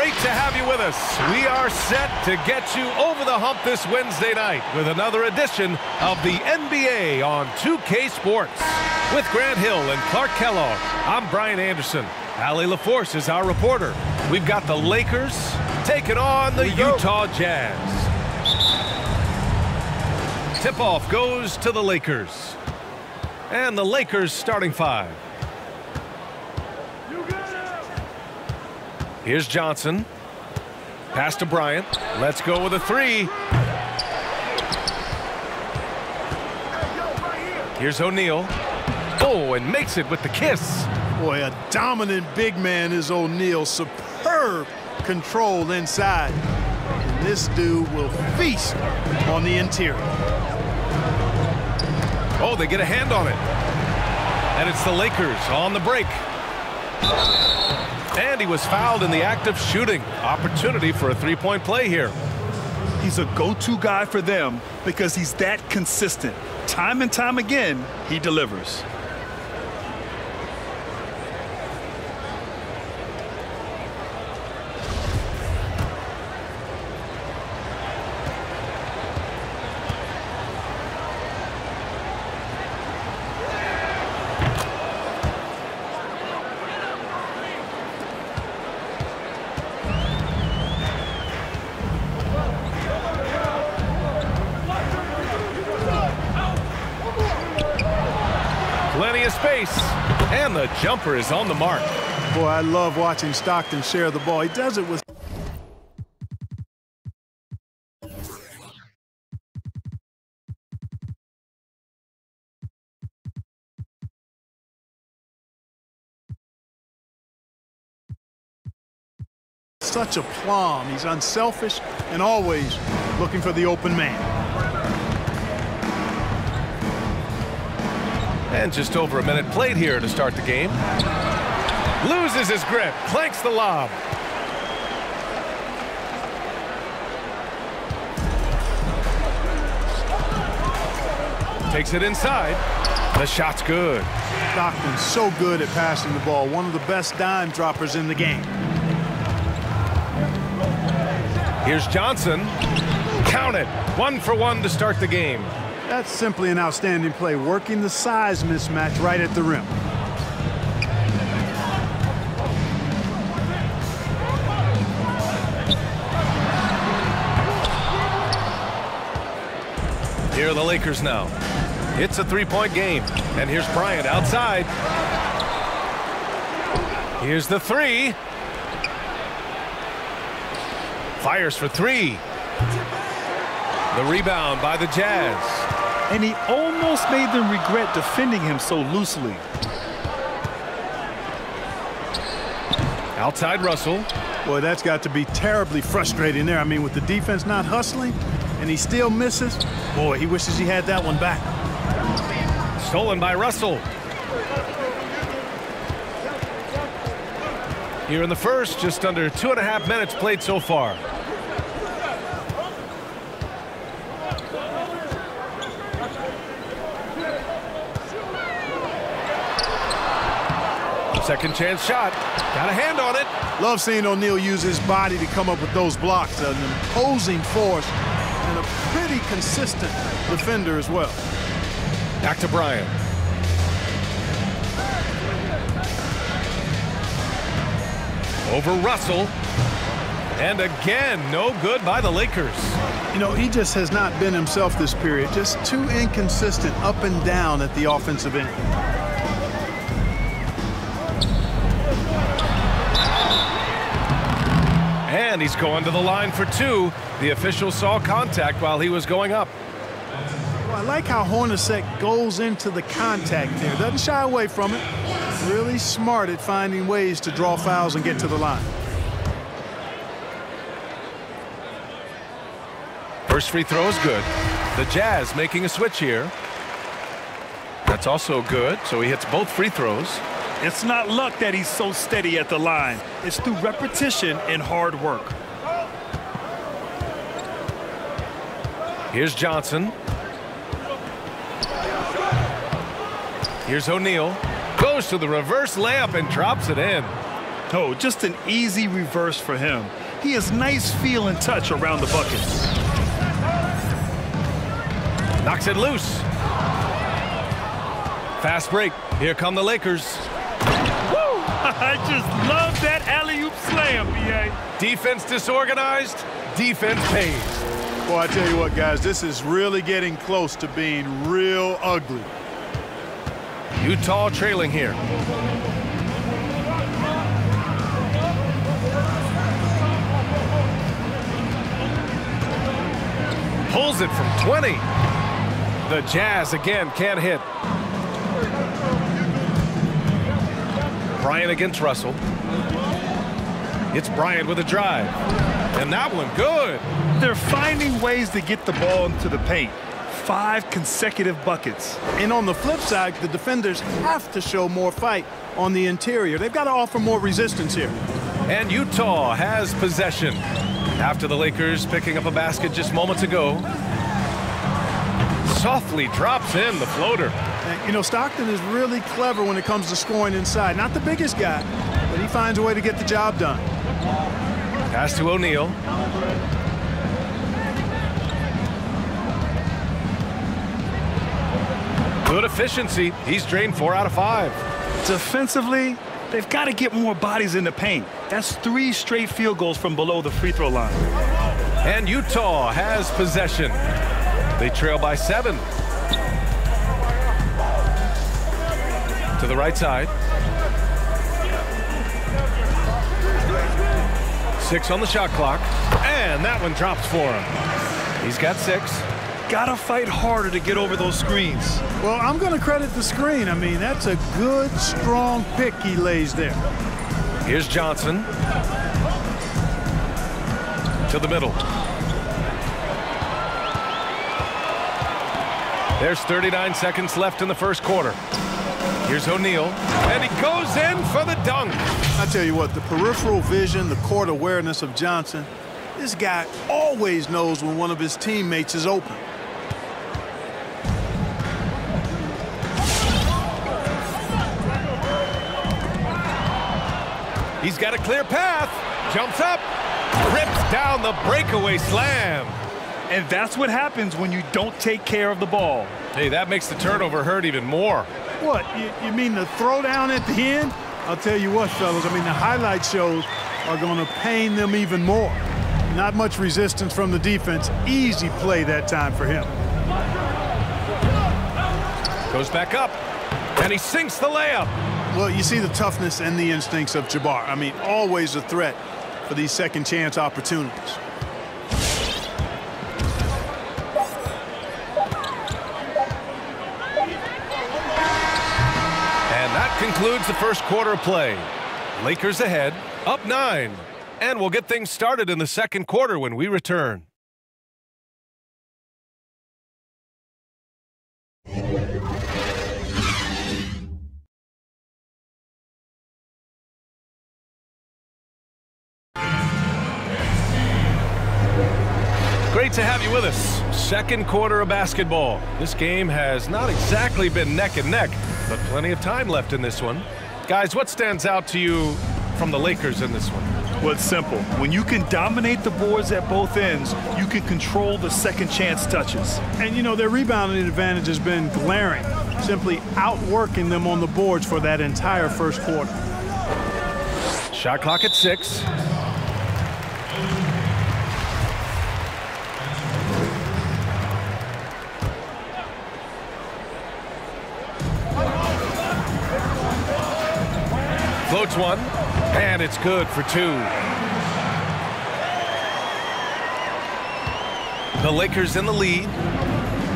Great to have you with us. We are set to get you over the hump this Wednesday night with another edition of the NBA on 2K Sports. With Grant Hill and Clark Kellogg, I'm Brian Anderson. Allie LaForce is our reporter. We've got the Lakers taking on the Utah Jazz. Tip-off goes to the Lakers. And the Lakers starting five. Here's Johnson. Pass to Bryant. Let's go with a three. Here's O'Neal. Oh, and makes it with the kiss. Boy, a dominant big man is O'Neal. Superb control inside. And this dude will feast on the interior. Oh, they get a hand on it. And it's the Lakers on the break. And he was fouled in the act of shooting. Opportunity for a three-point play here. He's a go-to guy for them because he's that consistent. Time and time again, he delivers. Plenty of space, and the jumper is on the mark. Boy, I love watching Stockton share the ball. He does it with such aplomb. He's unselfish and always looking for the open man. And just over a minute played here to start the game. Loses his grip, clanks the lob. Takes it inside. The shot's good. Stockton's so good at passing the ball. One of the best dime droppers in the game. Here's Johnson. Count it. 1 for 1 to start the game. That's simply an outstanding play, working the size mismatch right at the rim. Here are the Lakers now. It's a three-point game. And here's Bryant outside. Here's the three. Fires for three. The rebound by the Jazz. And he almost made them regret defending him so loosely. Outside Russell. Boy, that's got to be terribly frustrating there. I mean, with the defense not hustling and he still misses, boy, he wishes he had that one back. Stolen by Russell. Here in the first, just under 2.5 minutes played so far. Second chance shot. Got a hand on it. Love seeing O'Neal use his body to come up with those blocks. An imposing force and a pretty consistent defender as well. Back to Bryant. Over Russell. And again, no good by the Lakers. You know, he just has not been himself this period. Just too inconsistent up and down at the offensive end. And he's going to the line for two. The official saw contact while he was going up. Well, I like how Hornacek goes into the contact there. Doesn't shy away from it. Really smart at finding ways to draw fouls and get to the line. First free throw is good. The Jazz making a switch here. That's also good, so he hits both free throws. It's not luck that he's so steady at the line. It's through repetition and hard work. Here's Johnson. Here's O'Neal. Goes to the reverse layup and drops it in. Oh, just an easy reverse for him. He has nice feel and touch around the bucket. Knocks it loose. Fast break. Here come the Lakers. Woo! I just love that alley-oop slam, B.A. Defense disorganized, defense pays. Boy, I tell you what, guys, this is really getting close to being real ugly. Utah trailing here. Pulls it from 20. The Jazz again can't hit. Bryant against Russell. It's Bryant with a drive. And that one good. They're finding ways to get the ball into the paint. 5 consecutive buckets. And on the flip side, the defenders have to show more fight on the interior. They've got to offer more resistance here. And Utah has possession after the Lakers picking up a basket just moments ago. Softly drops in the floater. And, you know, Stockton is really clever when it comes to scoring inside. Not the biggest guy, but he finds a way to get the job done. Pass to O'Neal. Good efficiency. He's drained 4 out of 5. Defensively, they've got to get more bodies in the paint. That's 3 straight field goals from below the free throw line. And Utah has possession. They trail by 7. To the right side. 6 on the shot clock. And that one drops for him. He's got 6. Gotta fight harder to get over those screens. Well, I'm going to credit the screen. I mean, that's a good, strong pick he lays there. Here's Johnson. To the middle. There's 39 seconds left in the first quarter. Here's O'Neal. And he goes in for the dunk. I tell you what, the peripheral vision, the court awareness of Johnson, this guy always knows when one of his teammates is open. He's got a clear path. Jumps up. Rips down the breakaway slam. And that's what happens when you don't take care of the ball. Hey, that makes the turnover hurt even more. What, you mean the throwdown at the end? I'll tell you what, fellas, I mean, the highlight shows are going to pain them even more. Not much resistance from the defense. Easy play that time for him. Goes back up, and he sinks the layup. Well, you see the toughness and the instincts of Jabbar. I mean, always a threat for these second chance opportunities. That concludes the first quarter of play. Lakers ahead, up 9. And we'll get things started in the second quarter when we return. Great to have you with us. Second quarter of basketball. This game has not exactly been neck and neck, but plenty of time left in this one. Guys, what stands out to you from the Lakers in this one? Well, it's simple. When you can dominate the boards at both ends, you can control the second chance touches. And, you know, their rebounding advantage has been glaring, simply outworking them on the boards for that entire first quarter. Shot clock at 6. Floats one, and it's good for 2. The Lakers in the lead,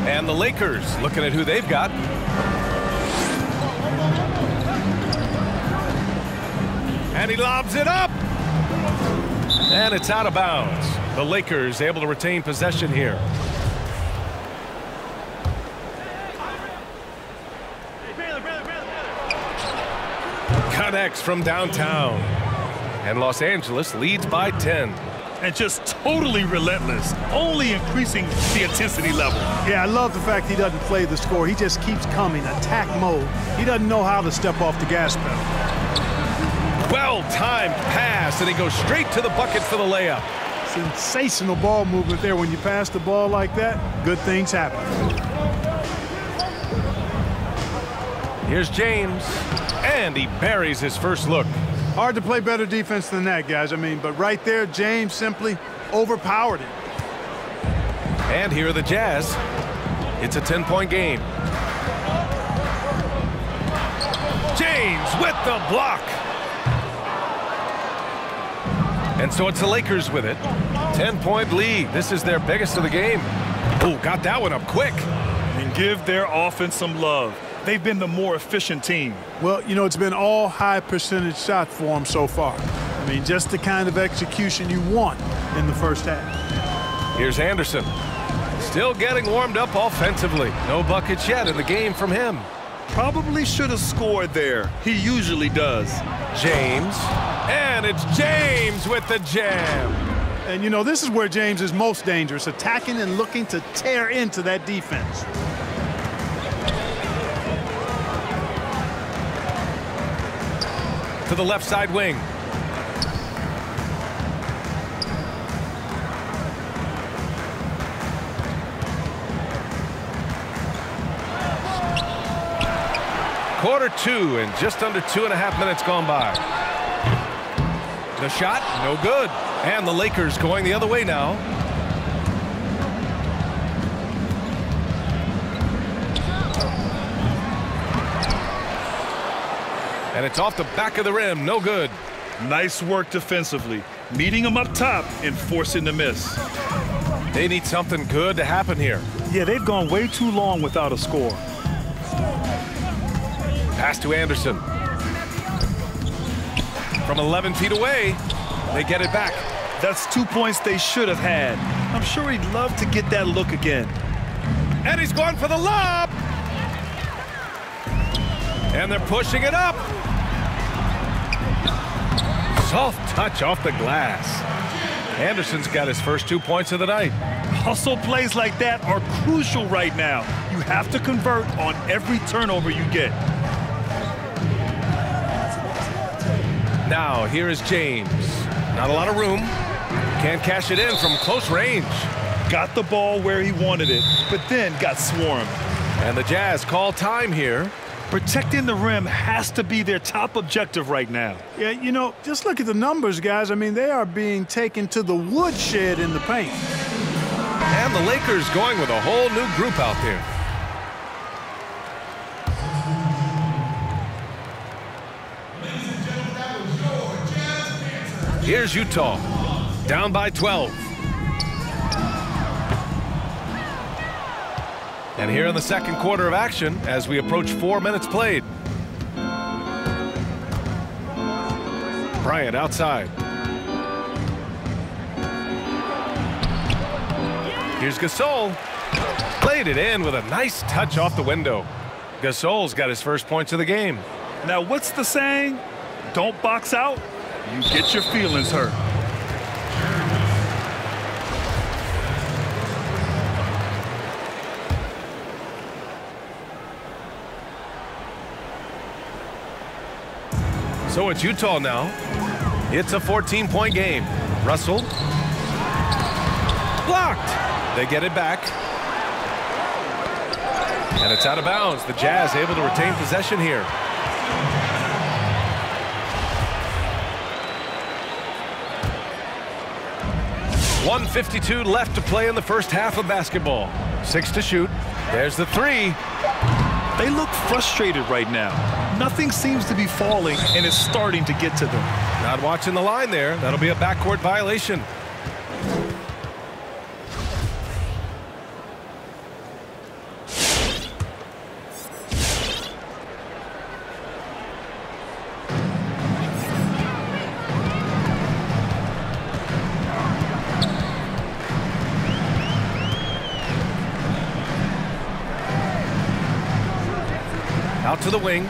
and the Lakers looking at who they've got. And he lobs it up, and it's out of bounds. The Lakers able to retain possession here. Connects from downtown, and Los Angeles leads by 10. And just totally relentless, only increasing the intensity level. Yeah, I love the fact he doesn't play the score. He just keeps coming, attack mode. He doesn't know how to step off the gas pedal. Well-timed pass, and he goes straight to the bucket for the layup. Sensational ball movement there. When you pass the ball like that, good things happen. Here's James, and he buries his first look. Hard to play better defense than that, guys. I mean, but right there, James simply overpowered it. And here are the Jazz. It's a 10-point game. James with the block. And so it's the Lakers with it. 10-point lead. This is their biggest of the game. Oh, got that one up quick. And give their offense some love. They've been the more efficient team. Well, you know, it's been all high percentage shots for them so far. I mean, just the kind of execution you want in the first half. Here's Anderson. Still getting warmed up offensively. No buckets yet in the game from him. Probably should have scored there. He usually does. James. And it's James with the jam. And, you know, this is where James is most dangerous, attacking and looking to tear into that defense. To the left side wing. Quarter two, and just under 2.5 minutes gone by. The shot, no good. And the Lakers going the other way now. And it's off the back of the rim, no good. Nice work defensively, meeting them up top and forcing the miss. They need something good to happen here. Yeah, they've gone way too long without a score. Pass to Anderson. From 11 feet away, they get it back. That's 2 points they should have had. I'm sure he'd love to get that look again. And he's going for the lob. And they're pushing it up. Soft touch off the glass. Anderson's got his first 2 points of the night. Hustle plays like that are crucial right now. You have to convert on every turnover you get. Now, here is James. Not a lot of room. Can't cash it in from close range. Got the ball where he wanted it, but then got swarmed. And the Jazz call time here. Protecting the rim has to be their top objective right now. Yeah, you know, just look at the numbers, guys. I mean, they are being taken to the woodshed in the paint. And the Lakers going with a whole new group out there. Here's Utah, down by 12. And here in the second quarter of action, as we approach 4 minutes played. Bryant outside. Here's Gasol. Played it in with a nice touch off the window. Gasol's got his first points of the game. Now, what's the saying? Don't box out. You get your feelings hurt. So it's Utah now. It's a 14-point game. Russell. Blocked. They get it back. And it's out of bounds. The Jazz able to retain possession here. .152 left to play in the first half of basketball. 6 to shoot. There's the three. They look frustrated right now. Nothing seems to be falling, and it's starting to get to them. Not watching the line there. That'll be a backcourt violation. Out to the wing.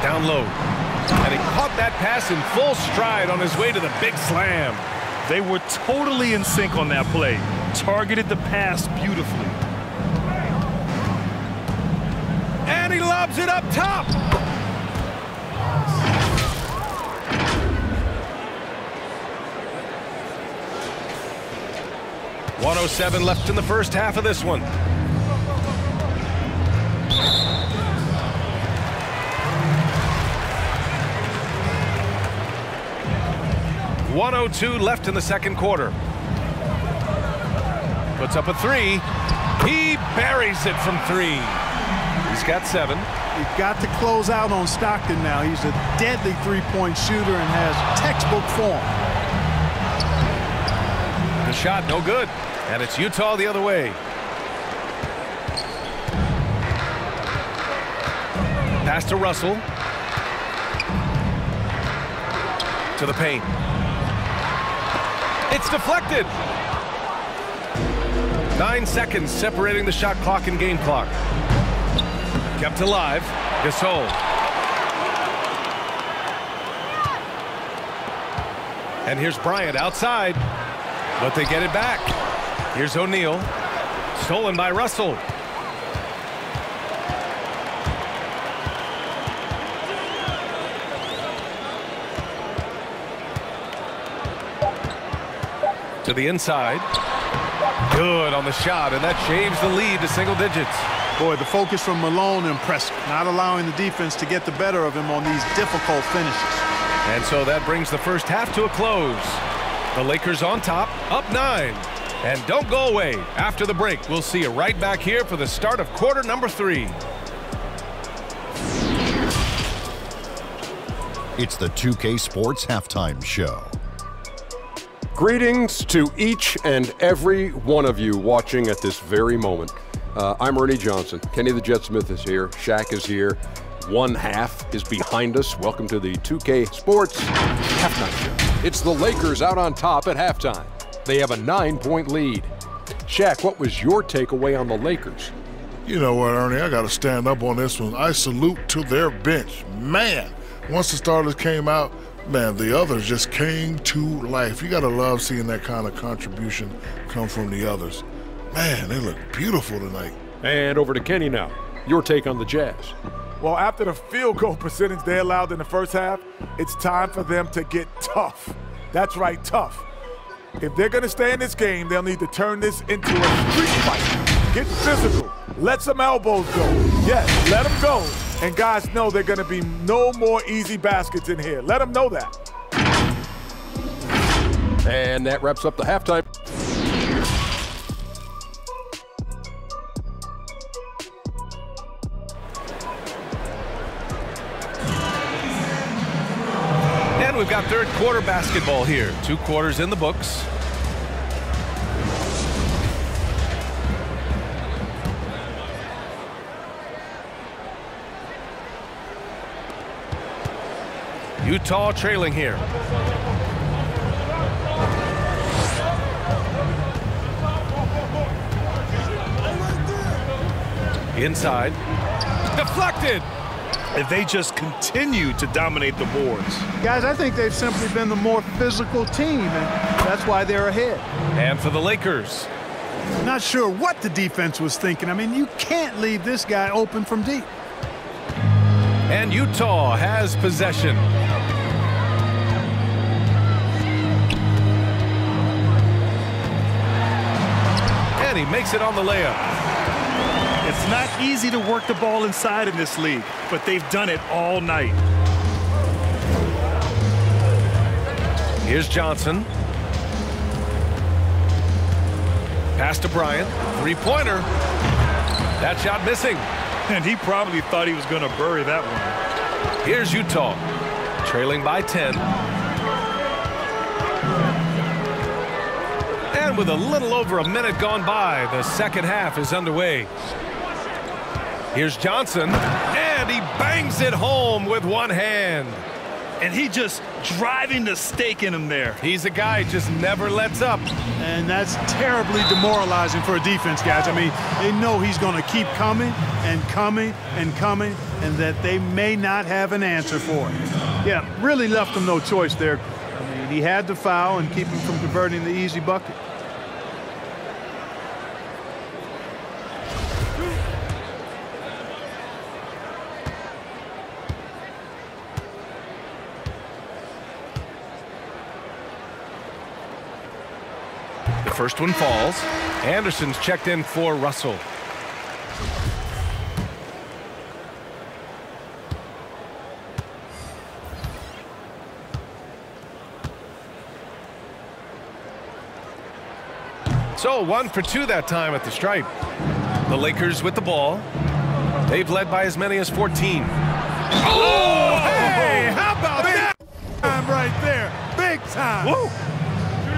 Down low. And he caught that pass in full stride on his way to the big slam. They were totally in sync on that play. Targeted the pass beautifully. And he lobs it up top. 1:07 left in the first half of this one. .102 left in the second quarter. Puts up a three. He buries it from three. He's got 7. You've got to close out on Stockton now. He's a deadly three-point shooter and has textbook form. The shot no good, and it's Utah the other way. Pass to Russell. To the paint. It's deflected. 9 seconds separating the shot clock and game clock. Kept alive. Gasol. And here's Bryant outside, but they get it back. Here's O'Neal. Stolen by Russell. To the inside. Good on the shot, and that shaves the lead to single digits. Boy, the focus from Malone impressive, not allowing the defense to get the better of him on these difficult finishes. And so that brings the first half to a close. The Lakers on top, up 9. And don't go away. After the break, we'll see you right back here for the start of quarter number 3. It's the 2K Sports Halftime Show. Greetings to each and every one of you watching at this very moment. I'm Ernie Johnson. Kenny the Jet Smith is here. Shaq is here. One half is behind us. Welcome to the 2K Sports Halftime Show. It's the Lakers out on top at halftime. They have a 9-point lead. Shaq, what was your takeaway on the Lakers? You know what, Ernie? I got to stand up on this one. I salute to their bench. Man, once the starters came out, man, the others just came to life. You got to love seeing that kind of contribution come from the others. Man, they look beautiful tonight. And over to Kenny now. Your take on the Jazz. Well, after the field goal percentage they allowed in the first half, it's time for them to get tough. That's right, tough. If they're going to stay in this game, they'll need to turn this into a street fight. Get physical. Let some elbows go. Yes, let them go. And guys know they're going to be no more easy baskets in here. Let them know that. And that wraps up the halftime. And we've got third quarter basketball here. 2 quarters in the books. Utah trailing here. Inside. Deflected. And they just continue to dominate the boards. Guys, I think they've simply been the more physical team, and that's why they're ahead. And for the Lakers. Not sure what the defense was thinking. I mean, you can't leave this guy open from deep. And Utah has possession. And he makes it on the layup. It's not easy to work the ball inside in this league, but they've done it all night. Here's Johnson. Pass to Bryant. 3-pointer. That shot missing. And he probably thought he was going to bury that one. Here's Utah, trailing by 10. And with a little over a minute gone by, the second half is underway. Here's Johnson, and he bangs it home with one hand. And he just driving the stake in him there. He's a guy who just never lets up. And that's terribly demoralizing for a defense, guys. I mean, they know he's going to keep coming and coming and coming, and that they may not have an answer for it. Yeah, really left him no choice there. I mean, he had to foul and keep him from converting the easy bucket. The first one falls. Anderson's checked in for Russell. So 1 for 2 that time at the stripe. The Lakers with the ball. They've led by as many as 14. Oh, hey, how about that? Time right there, big time. Woo.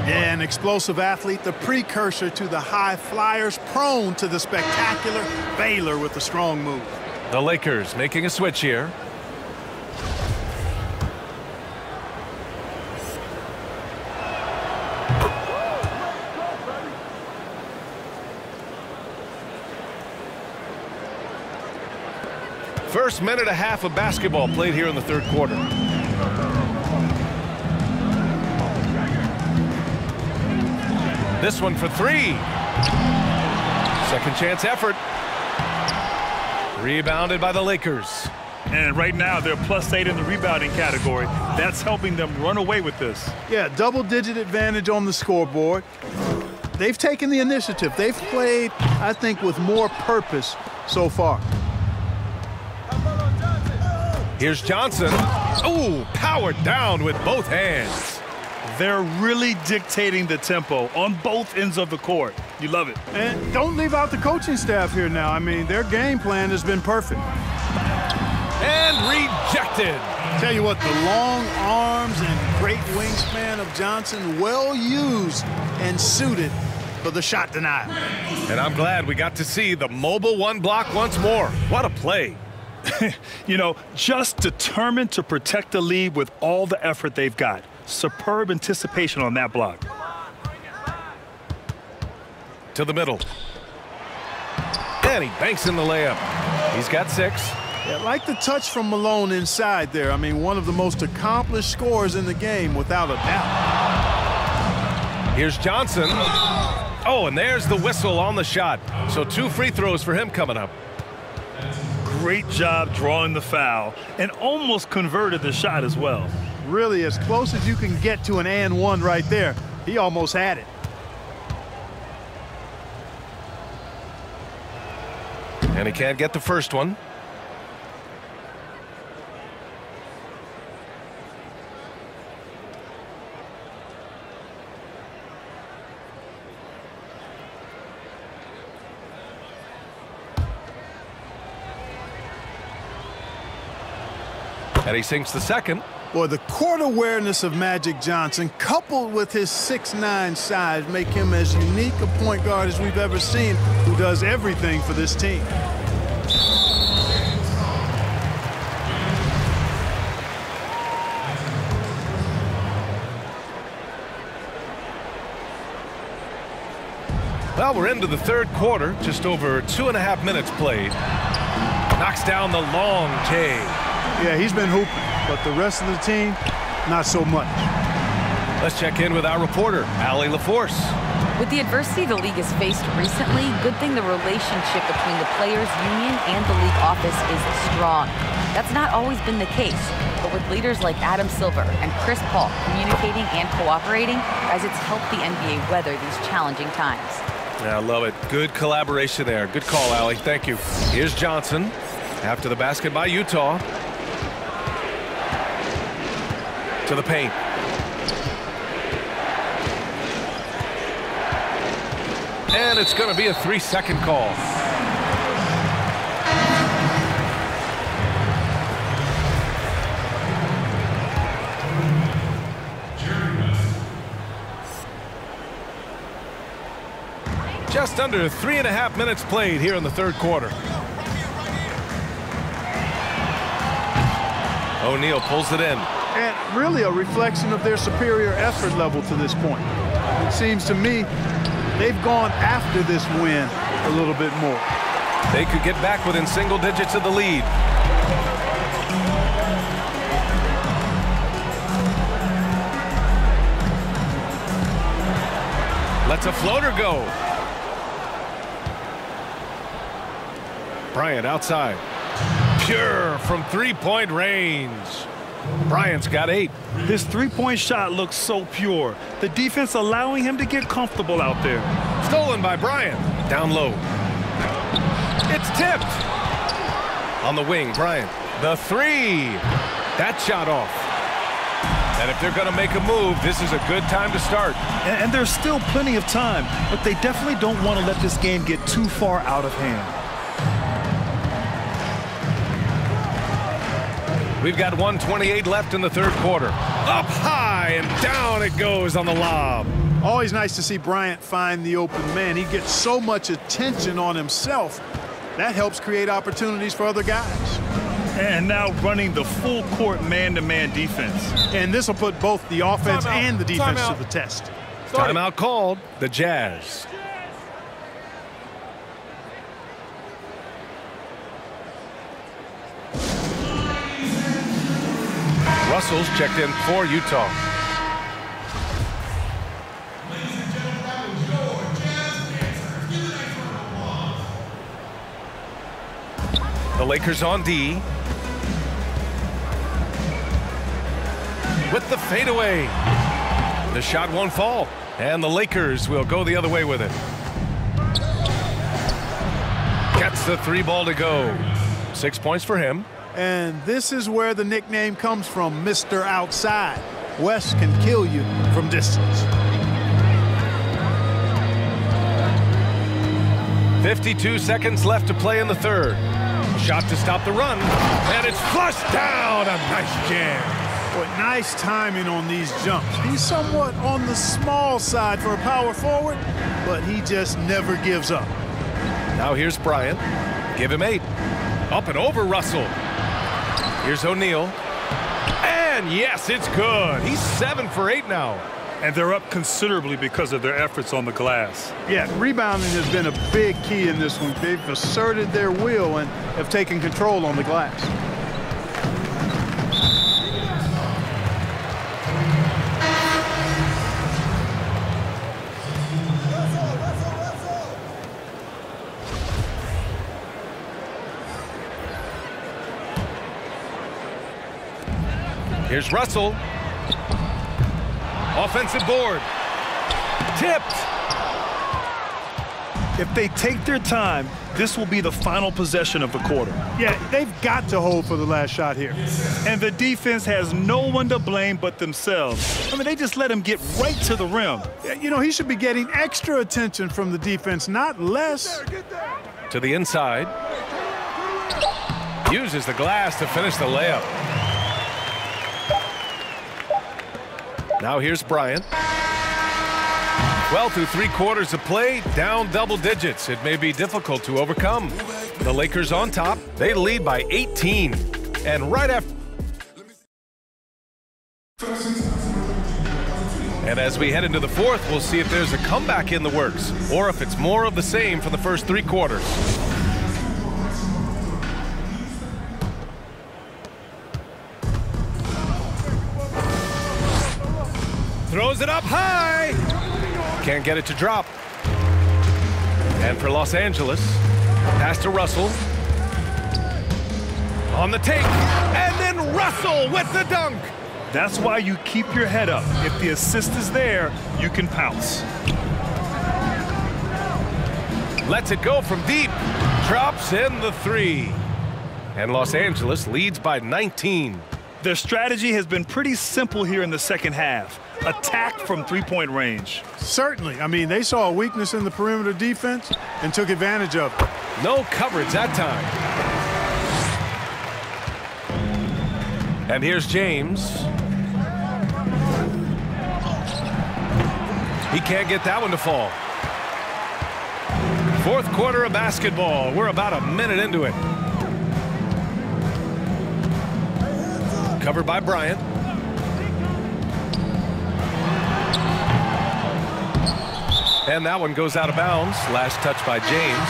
Yeah, an explosive athlete, the precursor to the high flyers, prone to the spectacular. Baylor with the strong move. The Lakers making a switch here. First minute and a half of basketball played here in the third quarter. This one for 3. Second chance effort. Rebounded by the Lakers. And right now they're +8 in the rebounding category. That's helping them run away with this. Yeah, double-digit advantage on the scoreboard. They've taken the initiative. They've played, I think, with more purpose so far. Here's Johnson. Ooh, powered down with both hands. They're really dictating the tempo on both ends of the court. You love it. And don't leave out the coaching staff here now. I mean, their game plan has been perfect. And rejected. Tell you what, the long arms and great wingspan of Johnson, well used and suited for the shot denial. And I'm glad we got to see the mobile one block once more. What a play. You know, just determined to protect the lead with all the effort they've got. Superb anticipation on that block. To the middle. And he banks in the layup. He's got 6. Yeah, like the touch from Malone inside there. I mean, one of the most accomplished scorers in the game, without a doubt. Here's Johnson. Oh, and there's the whistle on the shot. So 2 free throws for him coming up. Great job drawing the foul and almost converted the shot as well. Really, as close as you can get to an and one right there. He almost had it. And he can't get the first one. And he sinks the second. Boy, the court awareness of Magic Johnson, coupled with his 6'9" size, make him as unique a point guard as we've ever seen, who does everything for this team. Well, we're into the third quarter, just over 2.5 minutes played. Knocks down the long J. Yeah, he's been hooping, but the rest of the team, not so much. Let's check in with our reporter, Allie LaForce. With the adversity the league has faced recently, good thing the relationship between the players' union and the league office is strong. That's not always been the case, but with leaders like Adam Silver and Chris Paul communicating and cooperating, guys, it's helped the NBA weather these challenging times. Yeah, I love it. Good collaboration there. Good call, Allie. Thank you. Here's Johnson after the basket by Utah. To the paint. And it's going to be a 3-second call. Just under 3.5 minutes played here in the third quarter. O'Neal pulls it in. And really a reflection of their superior effort level to this point. It seems to me they've gone after this win a little bit more. They could get back within single digits of the lead. Lets a floater go. Bryant outside. Pure from 3-point range. Bryant's got 8. His three-point shot looks so pure. The defense allowing him to get comfortable out there. Stolen by Bryant. Down low. It's tipped. On the wing, Bryant. The 3. That shot off. And if they're going to make a move, this is a good time to start. And there's still plenty of time, but they definitely don't want to let this game get too far out of hand. We've got 1:28 left in the third quarter. Up high and down it goes on the lob. Always nice to see Bryant find the open man. He gets so much attention on himself. That helps create opportunities for other guys. And now running the full court man-to-man defense. And this will put both the offense and the defense to the test. Timeout called. The Jazz. Russell's checked in for Utah. The Lakers on D. With the fadeaway. The shot won't fall. And the Lakers will go the other way with it. Gets the 3 ball to go. 6 points for him. And this is where the nickname comes from, Mr. Outside. West can kill you from distance. 52 seconds left to play in the third. Shot to stop the run. And it's flushed down. A nice jam. Boy, nice timing on these jumps. He's somewhat on the small side for a power forward, but he just never gives up. Now here's Bryant. Give him 8. Up and over Russell. Here's O'Neal. And yes, it's good. He's 7 for 8 now. And they're up considerably because of their efforts on the glass. Yeah, rebounding has been a big key in this one. They've asserted their will and have taken control on the glass. Here's Russell. Offensive board. Tipped. If they take their time, this will be the final possession of the quarter. Yeah, they've got to hold for the last shot here. And the defense has no one to blame but themselves. I mean, they just let him get right to the rim. You know, he should be getting extra attention from the defense, not less. To the inside. Uses the glass to finish the layup. Now here's Bryant. Well, through 3 quarters of play, down double digits. It may be difficult to overcome. The Lakers on top. They lead by 18. And right after. And as we head into the fourth, we'll see if there's a comeback in the works or if it's more of the same for the first 3 quarters. Throws it up high. Can't get it to drop. And for Los Angeles, pass to Russell. On the take. And then Russell with the dunk. That's why you keep your head up. If the assist is there, you can pounce. Lets it go from deep. Drops in the 3. And Los Angeles leads by 19. Their strategy has been pretty simple here in the second half. Attack from 3-point range. Certainly. I mean, they saw a weakness in the perimeter defense and took advantage of it. No coverage that time. And here's James. He can't get that one to fall. Fourth quarter of basketball. We're about a minute into it. Covered by Bryant. And that one goes out of bounds. Last touch by James.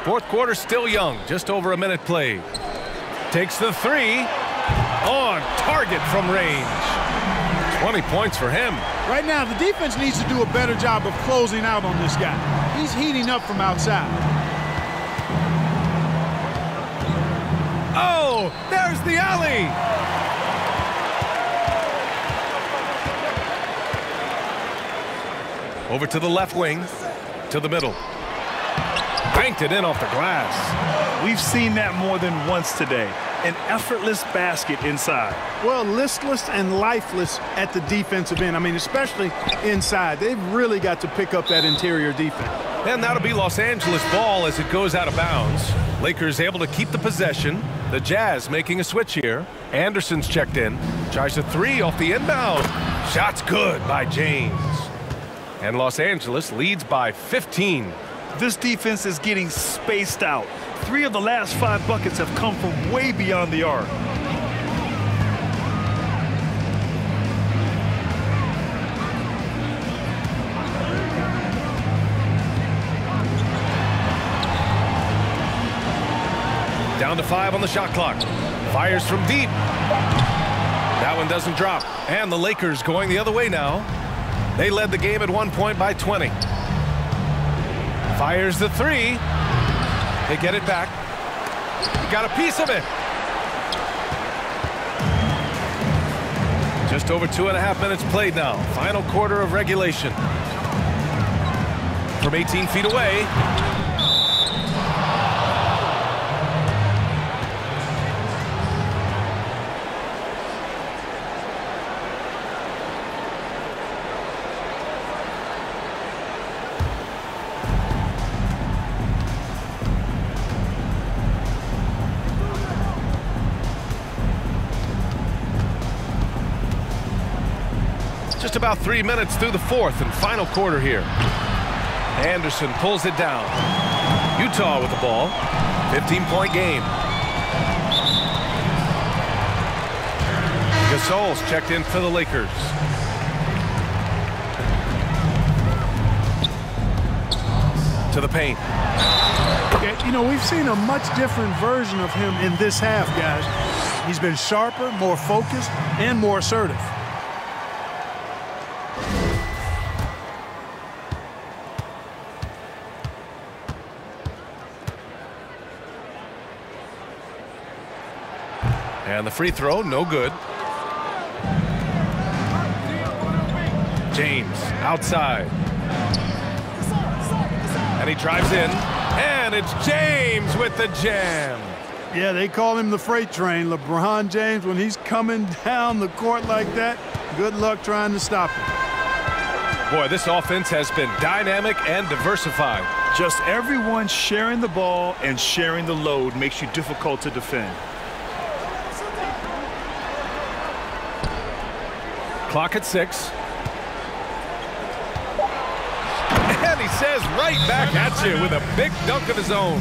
Fourth quarter still young, just over a minute played. Takes the three. On target from range. 20 points for him. Right now, the defense needs to do a better job of closing out on this guy. He's heating up from outside. Oh, there's the alley. Over to the left wing, to the middle. Banked it in off the glass. We've seen that more than once today. An effortless basket inside. Well, listless and lifeless at the defensive end. I mean, especially inside. They've really got to pick up that interior defense. And that'll be Los Angeles ball as it goes out of bounds. Lakers able to keep the possession. The Jazz making a switch here. Anderson's checked in. Tries a three off the inbound. Shot's good by James. And Los Angeles leads by 15. This defense is getting spaced out. 3 of the last 5 buckets have come from way beyond the arc. Down to 5 on the shot clock. Fires from deep. That one doesn't drop. And the Lakers going the other way now. They led the game at 1 point by 20. Fires the three. They get it back. He got a piece of it. Just over 2.5 minutes played now. Final quarter of regulation. From 18 feet away. Just about 3 minutes through the fourth and final quarter here. Anderson pulls it down. Utah with the ball. 15-point game. Gasol's checked in for the Lakers. To the paint. Okay, you know, we've seen a much different version of him in this half, guys. He's been sharper, more focused, and more assertive. And the free throw, no good. James outside. And he drives in. And it's James with the jam. Yeah, they call him the freight train. LeBron James, when he's coming down the court like that, good luck trying to stop him. Boy, this offense has been dynamic and diversified. Just everyone sharing the ball and sharing the load makes you difficult to defend. Clock at 6. And he says right back at you with a big dunk of his own.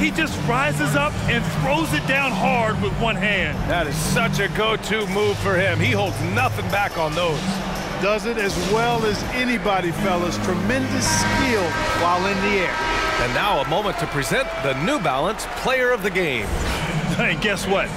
He just rises up and throws it down hard with one hand. That is such a go-to move for him. He holds nothing back on those. Does it as well as anybody, fellas. Tremendous skill while in the air. And now a moment to present the New Balance Player of the Game. And guess what?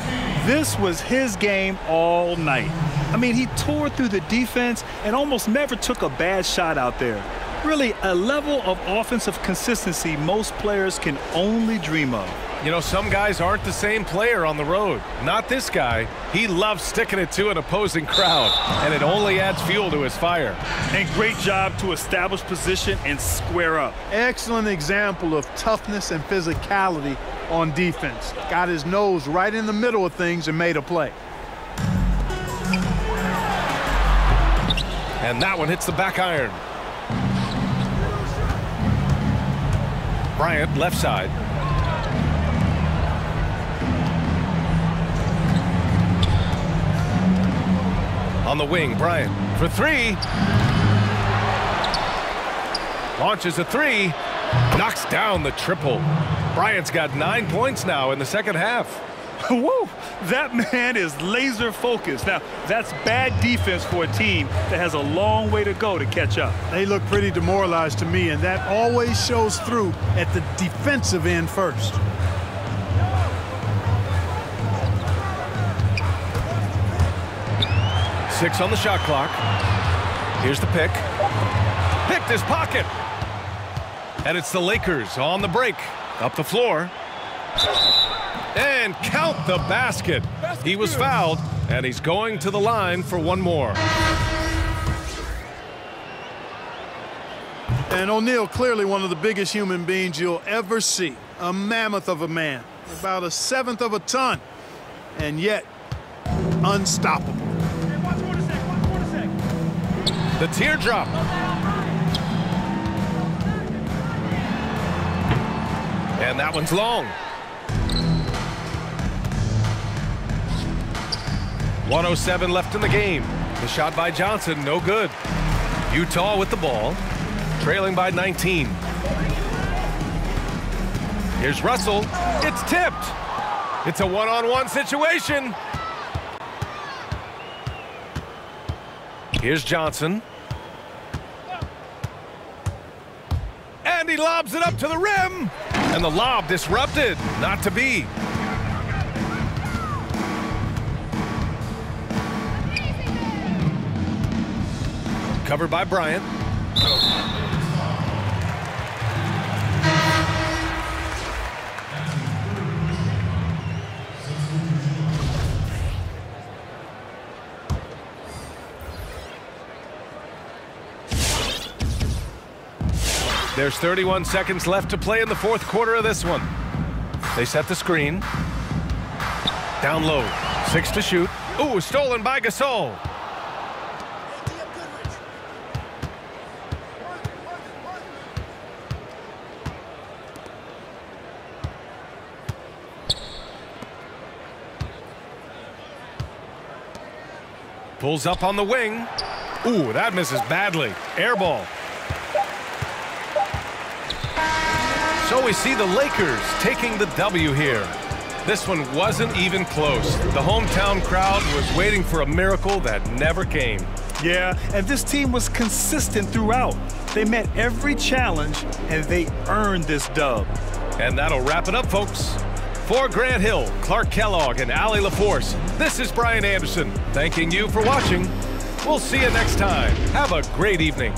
This was his game all night. I mean, he tore through the defense and almost never took a bad shot out there. Really, a level of offensive consistency most players can only dream of. You know, some guys aren't the same player on the road. Not this guy. He loves sticking it to an opposing crowd, and it only adds fuel to his fire. And great job to establish position and square up. Excellent example of toughness and physicality on defense. Got his nose right in the middle of things and made a play. And that one hits the back iron. Bryant, left side. On the wing, Bryant for three. Launches a three. Knocks down the triple. Bryant's got 9 points now in the second half. Woo! That man is laser focused. Now, that's bad defense for a team that has a long way to go to catch up. They look pretty demoralized to me, and that always shows through at the defensive end first. Six on the shot clock. Here's the pick. Picked his pocket. And it's the Lakers on the break. Up the floor. And count the basket. He was fouled, and he's going to the line for one more. And O'Neal, clearly one of the biggest human beings you'll ever see. A mammoth of a man. About 1/7 of a ton. And yet, unstoppable. The teardrop. And that one's long. 1:07 left in the game. The shot by Johnson, no good. Utah with the ball, trailing by 19. Here's Russell. It's tipped. It's a one-on-one situation. Here's Johnson. And he lobs it up to the rim. And the lob disrupted. Not to be. Covered by Bryant. There's 31 seconds left to play in the fourth quarter of this one. They set the screen. Down low. 6 to shoot. Ooh, stolen by Gasol. Pulls up on the wing. Ooh, that misses badly. Air ball. So we see the Lakers taking the W here. This one wasn't even close. The hometown crowd was waiting for a miracle that never came. Yeah, and this team was consistent throughout. They met every challenge, and they earned this dub. And that'll wrap it up, folks. For Grant Hill, Clark Kellogg, and Allie LaForce, this is Brian Anderson, thanking you for watching. We'll see you next time. Have a great evening.